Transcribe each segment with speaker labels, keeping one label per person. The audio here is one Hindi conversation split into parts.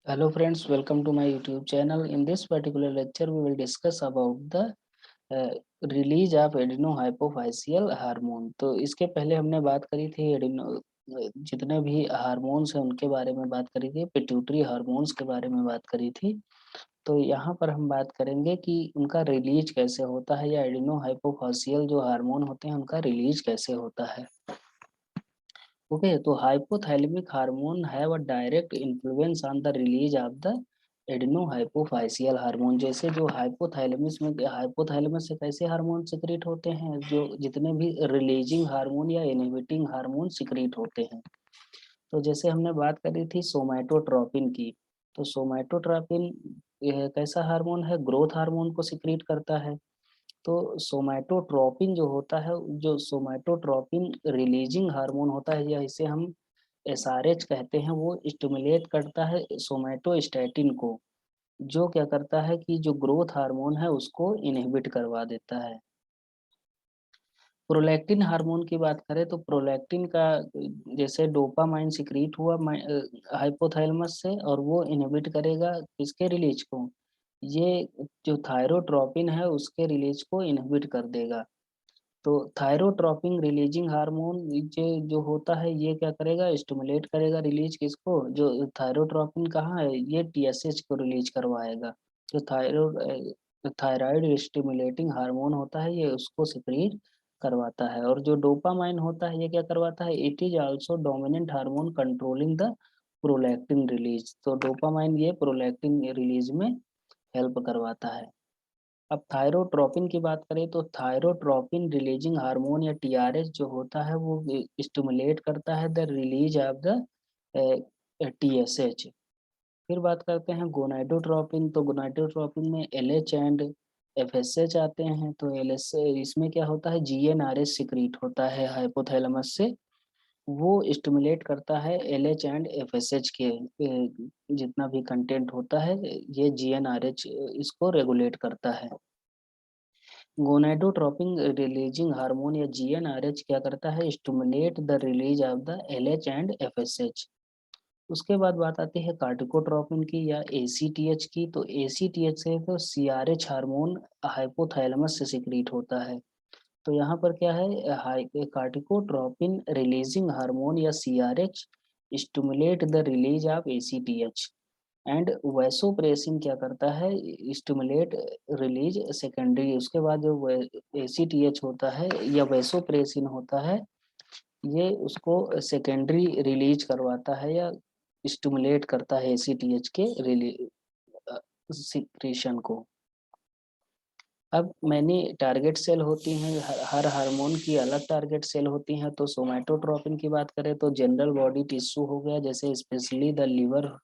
Speaker 1: Hello friends, welcome to my YouTube channel. In this particular lecture, we will discuss about the uh, release of adenohypophyseal hormone. तो इसके पहले हमने बात करी थी जितने भी हार्मोन्स हैं उनके बारे में बात करी थी, पिट्यूटरी हार्मोन्स के बारे में बात करी थी। तो यहाँ पर हम बात करेंगे कि उनका रिलीज कैसे होता है या एडिनोहाइपोफासियल जो हार्मोन होते हैं उनका रिलीज कैसे होता है। ओके, तो hypothalamic hormone have a direct influence on the release of the adenohypophyseal hormone. जैसे जो हाइपोथैलेमस से कैसे हार्मोन सिक्रीट होते हैं, जो जितने भी रिलीजिंग हार्मोन या इनहिबिटिंग हार्मोन सिक्रीट होते हैं। तो जैसे हमने बात करी थी सोमैटोट्रोपिन की, तो सोमैटोट्रोपिन कैसा हार्मोन है, ग्रोथ हार्मोन को सिक्रीट करता है। तो सोमैटोट्रोपिन जो होता है, जो सोमैटोट्रोपिन रिलीजिंग हार्मोन होता है या इसे हम एसआरएच कहते हैं, वो स्टिमुलेट करता है सोमैटोस्टैटिन को, जो क्या करता है कि जो ग्रोथ हार्मोन है उसको इनहिबिट करवा देता है। प्रोलैक्टिन हार्मोन की बात करें तो प्रोलैक्टिन का जैसे डोपामाइन सिक्रीट हुआ हाइपोथैलेमस से, और वो इनहिबिट करेगा किसके रिलीज को, ये जो थायरोट्रोपिन है उसके रिलीज को इनहिबिट कर देगा। तो थायरोट्रोपिन रिलीजिंग हार्मोन ये जो होता है ये क्या करेगा, स्टिमुलेट करेगा रिलीज किसको, जो थायरोट्रोपिन कहाँ है, ये टीएसएच को रिलीज करवाएगा। जो थायराइड स्टिमुलेटिंग हार्मोन होता है ये उसको सिक्रीट करवाता है। और जो डोपामाइन होता है ये क्या करवाता है, it is also dominant hormone controlling the prolactin release. तो डोपामाइन ये प्रोलैक्टिन रिलीज में हेल्प करवाता है। अब थायरोट्रोपिन की बात करें तो थायरोट्रोपिन रिलीजिंग हार्मोन या टीआरएच जो होता है वो स्टिमुलेट करता है the release of the TSH. फिर बात करते हैं गोनाडोट्रोपिन। तो गोनाडोट्रोपिन में एलएच एंड एफएसएच आते हैं। तो एलएस इसमें क्या होता है, जीएनआरएच सिक्रीट होता है हाइपोथैलेमस से, वो स्टिमुलेट करता है एलएच एंड एफएसएच के जितना भी कंटेंट होता है, ये जीएनआरएच इसको रेगुलेट करता है। गोनाडोट्रोपिन रिलीजिंग हार्मोन या जीएनआरएच क्या करता है, stimulate the release of the LH and FSH. उसके बाद बात आती है कार्टिकोट्रोपिन की या एसीटीएच की। तो एसीटीएच से तो सीआरएच हार्मोन हाइपोथैलेमस से सिक्रीट होता है। तो यहाँ पर क्या है, कार्टिकोट्रोपिन रिलीजिंग हार्मोन या CRH stimulate the release of ACTH. And vasopressin क्या करता है, स्टिमुलेट रिलीज सेकेंडरी। उसके बाद जो एसीटीएच होता है या वैसोप्रेसिन होता है, ये उसको सेकेंडरी रिलीज करवाता है या स्टिमुलेट करता है एसीटीएच के सिक्रीशन को। अब मैंने टारगेट सेल होती हैं, हर हार्मोन की अलग टारगेट सेल होती हैं। तो सोमैटोट्रोपिन की बात करें तो जनरल बॉडी टिश्यू हो गया, जैसे स्पेशली द लिवर।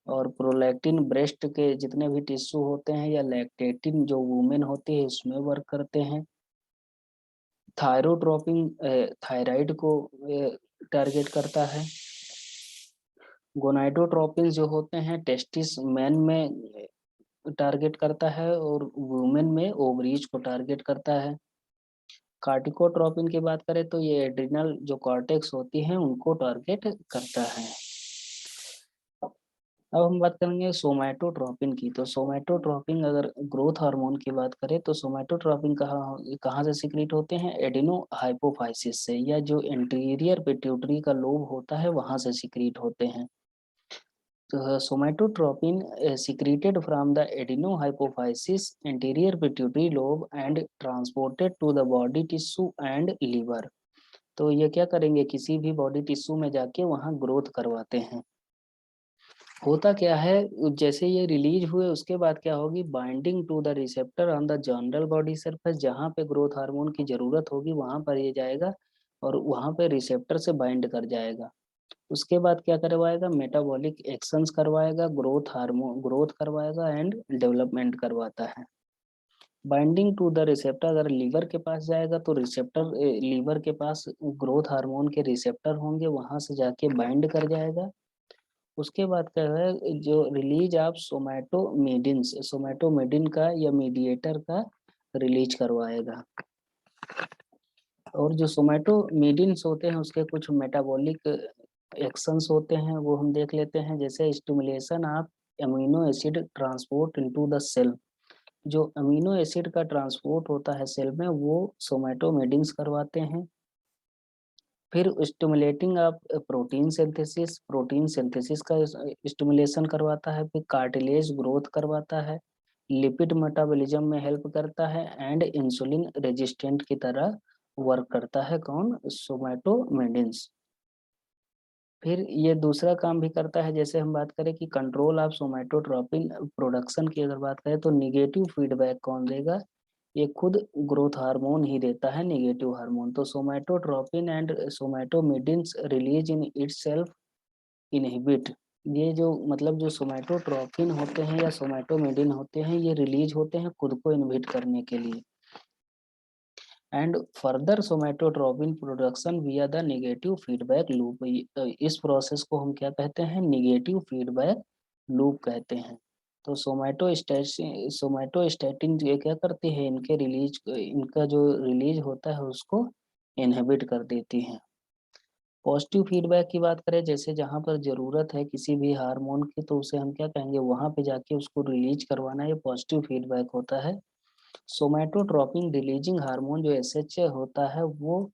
Speaker 1: और प्रोलैक्टिन ब्रेस्ट के जितने भी टिश्यू होते हैं, या लैक्टेटिन जो वुमेन होती है उसमें वर्क करते हैं। थायरोट्रोपिन थायराइड को टारगेट करता है। गोनाडोट्रोपिन जो होते हैं टेस्टिस मैन में टारगेट करता है, और वुमेन में ओवरीज को टारगेट करता है। कार्टिकोट्रोपिन की बात करें तो ये एड्रिनल जो कॉर्टेक्स होती हैं उनको टारगेट करता है। अब हम बात करेंगे सोमैटोट्रोपिन की। तो सोमैटोट्रोपिन अगर ग्रोथ हार्मोन की बात करें तो सोमैटोट्रोपिन कहाँ कहाँ से सिक्रीट होते हैं, एडिनो हाइपोफाइसिस से, या जो इंटीरियर पिट्यूटरी का लोब होता है वहां से सिक्रीट होते हैं। तो सोमैटोट्रोपिन secreted from the adenohypophysis anterior pituitary lobe and transported to the body tissue and liver। तो ये क्या करेंगे, किसी भी बॉडी टिश्यू में जाके वहाँ ग्रोथ करवाते हैं। होता क्या है, जैसे ये रिलीज हुए उसके बाद क्या होगी, binding to the receptor on the general body surface. जहाँ पे ग्रोथ हार्मोन की जरूरत होगी वहां पर ये जाएगा और वहां पे रिसेप्टर से बाइंड कर जाएगा। उसके बाद क्या करवाएगा, मेटाबॉलिक एक्शंस करवाएगा, ग्रोथ हार्मोन ग्रोथ करवाएगा एंड डेवलपमेंट करवाता है। बाइंडिंग टू द रिसेप्टर, अगर लीवर के पास जाएगा तो रिसेप्टर लीवर के पास ग्रोथ हार्मोन के रिसेप्टर होंगे, वहां से जाके बाइंड कर जाएगा। उसके बाद क्या है, जो रिलीज ऑफ सोमैटोमेडिन का या मीडिएटर का रिलीज करवाएगा। और जो सोमैटोमेडिन्स होते हैं उसके कुछ मेटाबॉलिक एक्शंस होते हैं वो हम देख लेते हैं, जैसे stimulation of amino acid transport into the cell. जो अमीनो एसिड का ट्रांसपोर्ट होता है सेल में वो सोमैटोमेडिंस करवाते हैं। फिर स्टिमुलेटिंग ऑफ प्रोटीन सिंथेसिस का स्टिमुलेशन करवाता है। फिर कार्टिलेज ग्रोथ करवाता है, लिपिड मेटाबॉलिज्म में हेल्प करता है एंड इंसुलिन रेजिस्टेंट की तरह वर्क करता है कौन, सोमैटोमेडिंस। फिर ये दूसरा काम भी करता है, जैसे हम बात करें कि कंट्रोल ऑफ सोमैटोट्रोपिन प्रोडक्शन की अगर बात करें तो निगेटिव फीडबैक कौन देगा, ये खुद ग्रोथ हार्मोन ही देता है, नेगेटिव हार्मोन। तो somatotropin and somatomedins release in itself inhibit, ये जो मतलब जो सोमैटोट्रोपिन होते हैं या सोमैटोमिडिन होते हैं ये रिलीज होते हैं खुद को इनहिबिट करने के लिए। And further somatotropin production via the negative feedback loop. इस प्रोसेस को हम क्या कहते हैं, नेगेटिव फीडबैक लूप कहते हैं। तो सोमैटोस्टैटिन ये क्या करती है, इनके रिलीज, इनका जो रिलीज होता है उसको इनहिबिट कर देती हैं। पॉजिटिव फीडबैक की बात करें, जैसे जहाँ पर ज़रूरत है किसी भी हार्मोन की तो उसे हम क्या कहेंगे, वहाँ पे जाके उसको रिलीज करवाना, ये पॉजिटिव फीडबैक होता है। सोमैटोट्रोपिन रिलीजिंग हार्मोन जो एसएचए होता है वो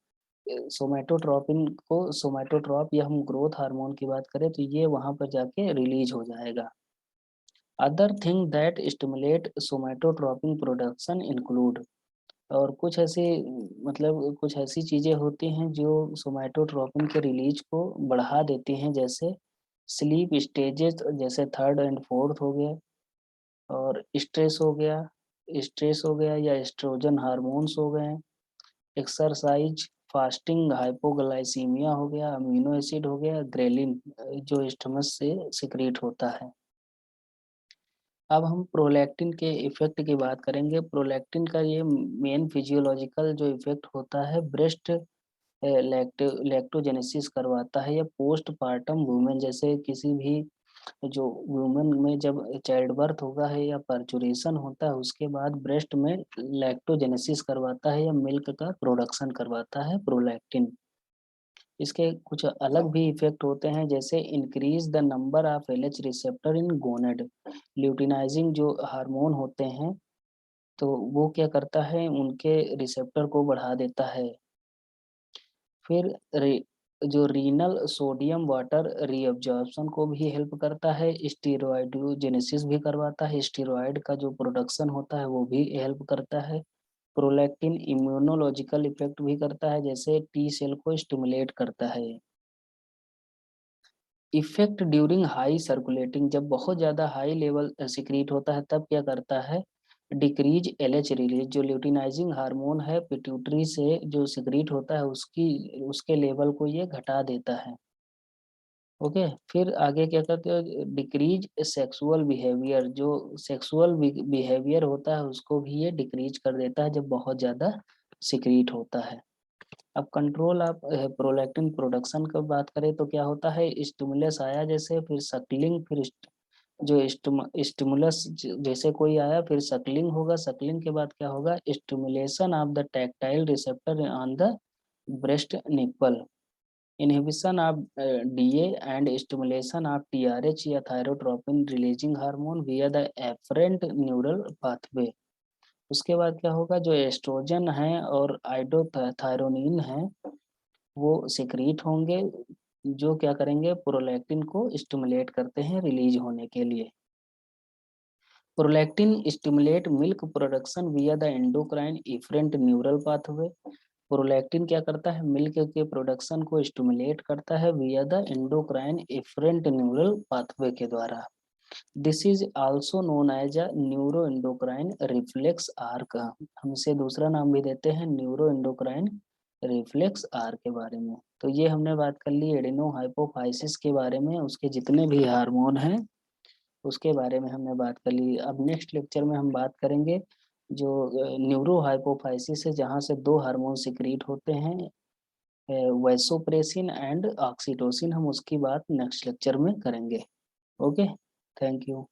Speaker 1: सोमैटोट्रोपिन को, सोमैटोट्रोप या हम ग्रोथ हार्मोन की बात करें तो ये वहाँ पर जाके रिलीज हो जाएगा। Other thing that stimulate somatotropin production include, और कुछ ऐसे मतलब कुछ ऐसी चीज़ें होती हैं जो सोमैटोट्रोपिन के रिलीज को बढ़ा देती हैं, जैसे स्लीप स्टेजेस, जैसे थर्ड एंड फोर्थ हो गया, और स्ट्रेस हो गया या एस्ट्रोजन हार्मोन्स हो गए, एक्सरसाइज, फास्टिंग, हाइपोग्लाइसीमिया हो गया, अमीनो एसिड हो गया, ग्रेलिन जो स्टमक से सिक्रीट होता है। अब हम प्रोलैक्टिन के इफेक्ट की बात करेंगे। प्रोलैक्टिन का ये मेन फिजियोलॉजिकल जो इफेक्ट होता है, ब्रेस्ट लैक्टोजेनेसिस करवाता है, या पोस्ट पार्टम वुमेन, जैसे किसी भी जो वुमेन में जब चाइल्ड बर्थ होगा है या पर्चुरेशन होता है उसके बाद ब्रेस्ट में लैक्टोजेनेसिस करवाता है या मिल्क का प्रोडक्शन करवाता है प्रोलैक्टिन। इसके कुछ अलग भी इफेक्ट होते हैं, जैसे increase the number of LH receptor in gonad. Luteinising जो हार्मोन होते हैं तो वो क्या करता है, उनके रिसेप्टर को बढ़ा देता है। फिर जो रीनल सोडियम वाटर रीअब्जॉर्प्शन को भी हेल्प करता है, स्टीरॉयडोजेनेसिस भी करवाता है, स्टीरॉयड का जो प्रोडक्शन होता है वो भी हेल्प करता है। प्रोलैक्टिन इम्यूनोलॉजिकल इफेक्ट भी करता है, जैसे टी सेल को स्टिमुलेट करता है। इफेक्ट ड्यूरिंग हाई सर्कुलेटिंग, जब बहुत ज़्यादा हाई लेवल सिक्रीट होता है तब क्या करता है, डिक्रीज एलएच रिलीज, जो ल्यूटिनाइजिंग हार्मोन है पिट्यूटरी से जो सिक्रीट होता है उसकी उसके लेवल को ये घटा देता है। ओके, फिर आगे क्या करते हो, डिक्रीज सेक्सुअल बिहेवियर, जो सेक्सुअल बिहेवियर होता है उसको भी ये डिक्रीज कर देता है जब बहुत ज़्यादा सिक्रीट होता है। अब कंट्रोल ऑफ प्रोलैक्टिन प्रोडक्शन की बात करें तो क्या होता है, स्टिमुलस आया जैसे, फिर सक्लिंग, फिर जो स्टिमुलस जैसे कोई आया फिर सक्लिंग होगा, सक्लिंग के बाद क्या होगा, stimulation of the tactile receptor on the breast nipple, inhibition of DA and stimulation of TRH या thyrotropin releasing hormone via the afferent neural pathway. उसके बाद क्या होगा, जो एस्ट्रोजन है और आइडोथायरोनिन है वो सिक्रीट होंगे, जो क्या करेंगे, प्रोलैक्टिन को स्टिमुलेट करते हैं रिलीज होने के लिए। Prolactin stimulate milk production via the endocrine efferent neural pathway. Prolactin क्या करता है, मिल्क के प्रोडक्शन को स्टिमुलेट करता है via the endocrine efferent neural pathway के द्वारा। This is also known as a neuro endocrine reflex arc, हम इसे दूसरा नाम भी देते हैं न्यूरो एंडोक्राइन रिफ्लेक्स आर्क के बारे में। तो ये हमने बात कर ली एडिनो हाइपोफाइसिस के बारे में, उसके जितने भी हार्मोन हैं उसके बारे में हमने बात कर ली। अब नेक्स्ट लेक्चर में हम बात करेंगे जो न्यूरो हाइपोफाइसिस है, जहाँ से दो हार्मोन सिक्रीट होते हैं, वैसोप्रेसिन एंड ऑक्सीटोसिन, हम उसकी बात नेक्स्ट लेक्चर में करेंगे। Okay, thank you.